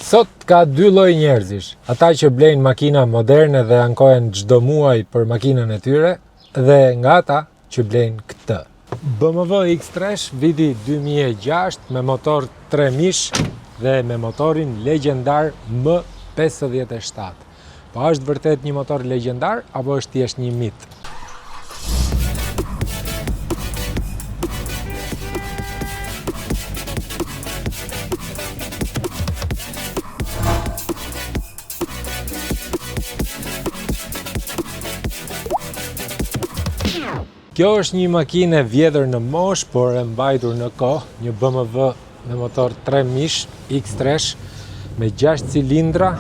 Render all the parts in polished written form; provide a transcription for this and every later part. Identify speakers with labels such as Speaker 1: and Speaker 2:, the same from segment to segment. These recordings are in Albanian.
Speaker 1: Sot ka dy lloj njerëzish, ata që blejnë makina moderne dhe ankohen çdo muaj për makinën e tyre, dhe nga ata që blejnë këtë. BMW X3 viti 2006 me motor 3 mish dhe me motorin legjendar M57. Po është vërtet një motor legjendar apo është thjesht një mit? Kjo është një makinë e vjetër në mosh, por e mbajtur në kohë, një BMW me motor 3 mish X3 me 6 cilindra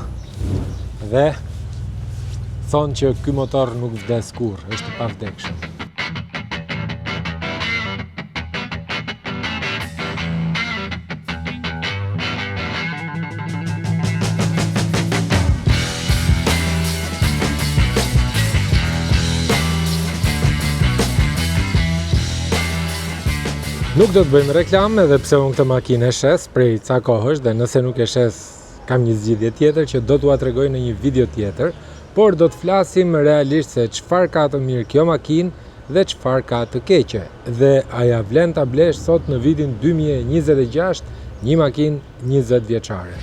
Speaker 1: dhe thonë që ky motor nuk vdes kurrë, është i pavdekshëm. Nuk do të bëjmë reklam edhe pse unë këtë makinë e shes prej ca kohësh dhe nëse nuk e shes kam një zgjidhje tjetër që do t'ua tregoj në një video tjetër, por do të flasim realisht se çfarë ka të mirë kjo makinë dhe çfarë ka të keqe. Dhe a ja vlen ta blesh sot në vitin 2026 një makinë 20 vjeçare.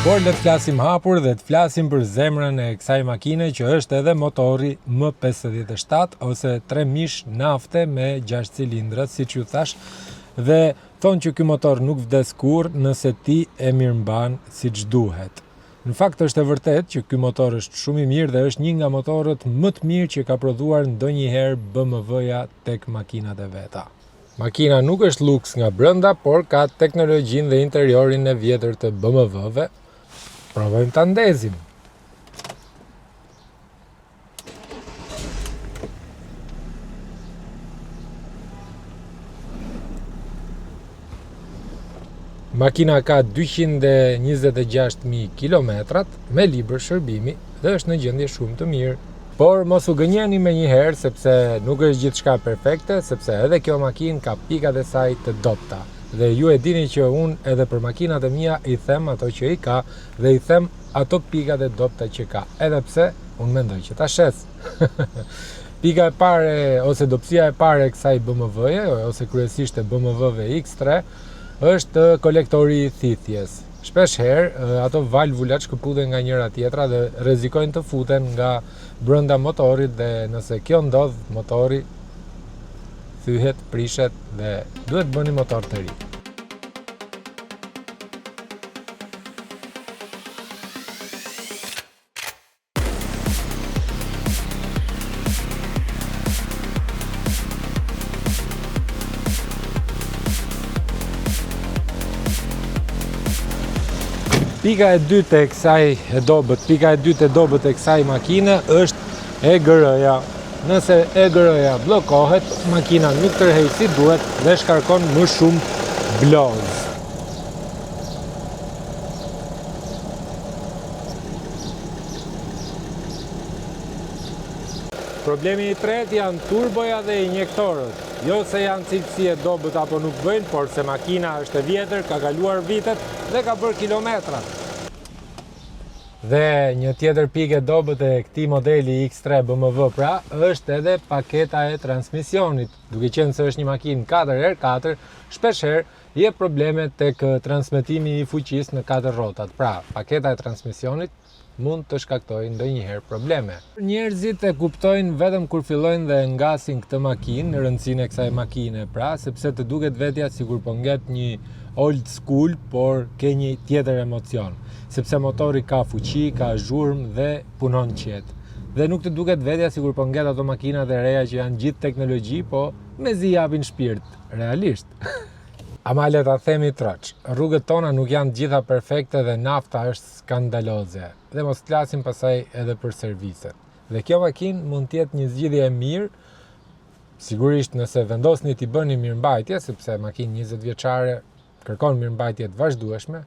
Speaker 1: Por le të flasim hapur dhe të flasim për zemrën e kësaj makine që është edhe motori M57 ose 3 mish nafte me 6 cilindra, siç ju thash, dhe thonë që ky motor nuk vdes kurrë nëse ti e mirëmban siç duhet. Në fakt është e vërtet që ky motor është shumë i mirë dhe është një nga motorët më të mirë që ka prodhuar ndonjëherë BMW-ja tek makinat e veta. Makina nuk është luks nga brenda, por ka teknologjinë dhe interiorin e vjetër të BMW-ve. Provojmë ta ndezim. Makina ka 226.000 kilometrat me libër shërbimi dhe është në gjendje shumë të mirë. Por mos u gënjeni me njëherë sepse nuk është gjithçka perfekte, sepse edhe kjo makinë ka pikat e saj të dobta. Dhe ju e dini që unë edhe për makinat e mia i them ato që i ka dhe i them ato pikat e dobta që ka, edhe pse unë mendoj që ta shes. Pika e pare ose dobësia e pare e kësaj BMW-je ose kryesisht e BMW X3 është kolektori i thithjes. Shpesh herë ato valvulat shkëputen nga njëra tjetra dhe rrezikojnë të futen nga brenda motorit dhe nëse kjo ndodh, motori thyhet, prishet dhe duhet bëni motor të ri. Pika e dytë e dobët e kësaj makine është EGR-ja. Nëse EGR-ja bllokohet, makina nuk tërheq si duhet dhe shkarkon më shumë blozë. Problemi i tretë janë turboja dhe injektorët. Jo se janë cilësi e dobët apo nuk bëjnë, por se makina është e vjetër, ka kaluar vitet dhe ka bërë kilometra. Dhe një tjetër pikë e dobët e këtij modeli X3 BMW pra është edhe paketa e transmisionit. Duke qenë se është një makinë 4x4, shpeshherë jep probleme tek transmetimi i fuqisë në 4 rrotat. Pra, paketa e transmisionit mund të shkaktojë ndonjëherë probleme. Njerëzit e kuptojnë vetëm kur fillojnë dhe ngasin këtë makinë, rëndësinë e kësaj makine, pra, sepse të duket vetja sikur po ngjet një old school, por ke një tjetër emocion, sepse motori ka fuqi, ka zhurmë dhe punon qetë. Dhe nuk të duket vetja sikur po ngjet ato makinat e reja që janë gjithë teknologji, po mezi japin shpirt, realisht. Ama le ta themi troç, rrugët tona nuk janë gjitha perfekte dhe nafta është skandaloze. Dhe mos flasim pasaj edhe për serviset. Dhe kjo makinë mund të jetë një zgjidhje e mirë, sigurisht nëse vendosni t'i bëni mirëmbajtje, sepse makinë 20 vjeçare kërkon mirëmbajtje të vazhdueshme,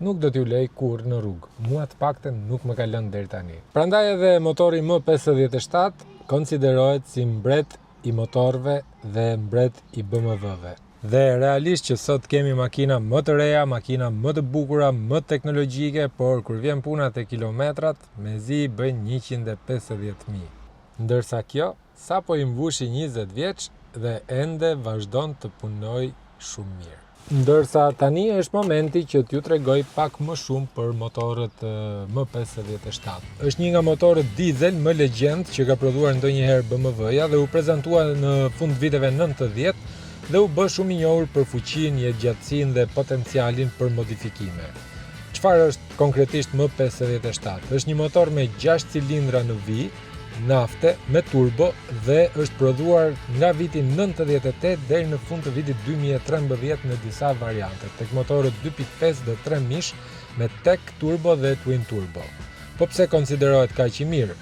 Speaker 1: nuk do t'ju lej kurrë në rrugë. Mua të paktën nuk më ka lënë deri tani. Prandaj edhe motori M57 konsiderohet si mbret i motorëve dhe mbret i BMW-ve. Dhe realisht që sot kemi makina më të reja, makina më të bukura, më teknologjike, por kur vjen puna te kilometrat, mezi bëjnë 150.000. Ndërsa kjo sapo i mbushi 20 vjeç dhe ende vazhdon të punoj shumë mirë. Ndërsa tani është momenti që t'ju tregoj pak më shumë për motorët M57. Është një nga motorët diesel më legjend që ka prodhuar ndonjëherë BMW-ja dhe u prezantua në fund viteve 90 dhe u bë shumë i njohur për fuqinë, jetëgjatësinë dhe potencialin për modifikime. Çfarë është konkretisht M57? Është një motor me 6 cilindra në vijë, nafte me turbo dhe është prodhuar nga viti 98 deri në fund të vitit 2013 në disa variante, tek motorët 2.5 dhe 3 mish me tek turbo dhe twin turbo. Po pse konsiderohet kaq i mirë?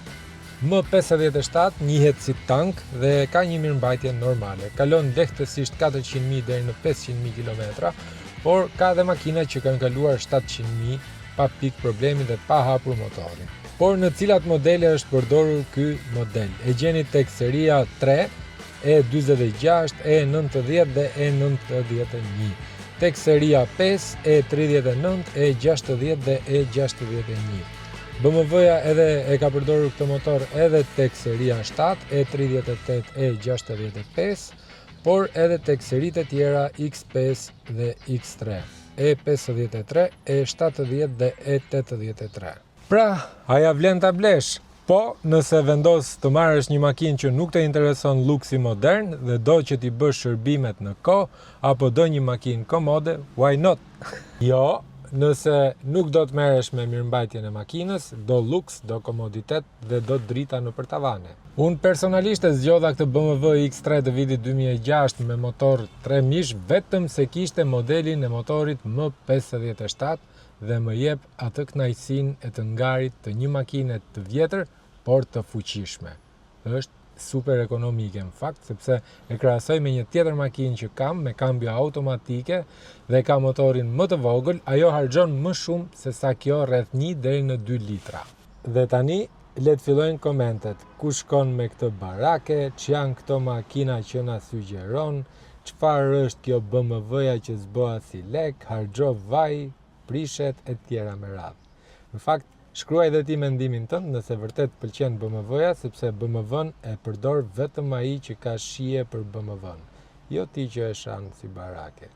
Speaker 1: M57 njihet si tank dhe ka një mirëmbajtje normale. Kalon lehtësisht 400.000 deri në 500.000 km, por ka edhe makina që kanë kaluar 700.000 pa pikë problemi dhe pa hapur motorin. Por në cilat modele është përdorur ky model? E gjeni tek seria 3, E46, E90 dhe E91. Tek seria 5, E39, E60 dhe E61. BMW-ja edhe e ka përdorur këtë motor edhe tek seria 7, E38, E65, por edhe tek seritë e tjera X5 dhe X3, E53, E70 dhe E83. Pra, aja vlen ta blesh? Po, nëse vendos të marrësh një makinë që nuk të intereson luksi modern dhe do që t'i bësh shërbimet në kohë, apo do një makinë komode, why not? Jo, nëse nuk do të merresh me mirëmbajtjen e makinës, do luks, do komoditet dhe do drita nëpër tavane. Unë personalisht e zgjodha këtë BMW X3 të vitit 2006 me motor 3 mish vetëm se kishte modelin e motorit M57 dhe më jep atë kënaqësinë e të ngarit të një makine të vjetër, por të fuqishme. Është super ekonomike në fakt, sepse e krahasoj me një tjetër makinë që kam me kambio automatike dhe ka motorin më të vogël, ajo harxhon më shumë se sa kjo rreth 1 deri në 2 litra. Dhe tani le të fillojnë komentet. Ku shkon me këtë barake? Ç'janë këto makina që na sugjeron? Çfarë është kjo BMW-ja që s'bëha si lek, harxho vaj, prishet e tjera me radhë. Në fakt, shkruaj dhe ti mendimin tënd nëse vërtet pëlqen BMW-ja, sepse BMW-n e përdor vetëm ai që ka shije për BMW-n, jo ti që e shan si barake.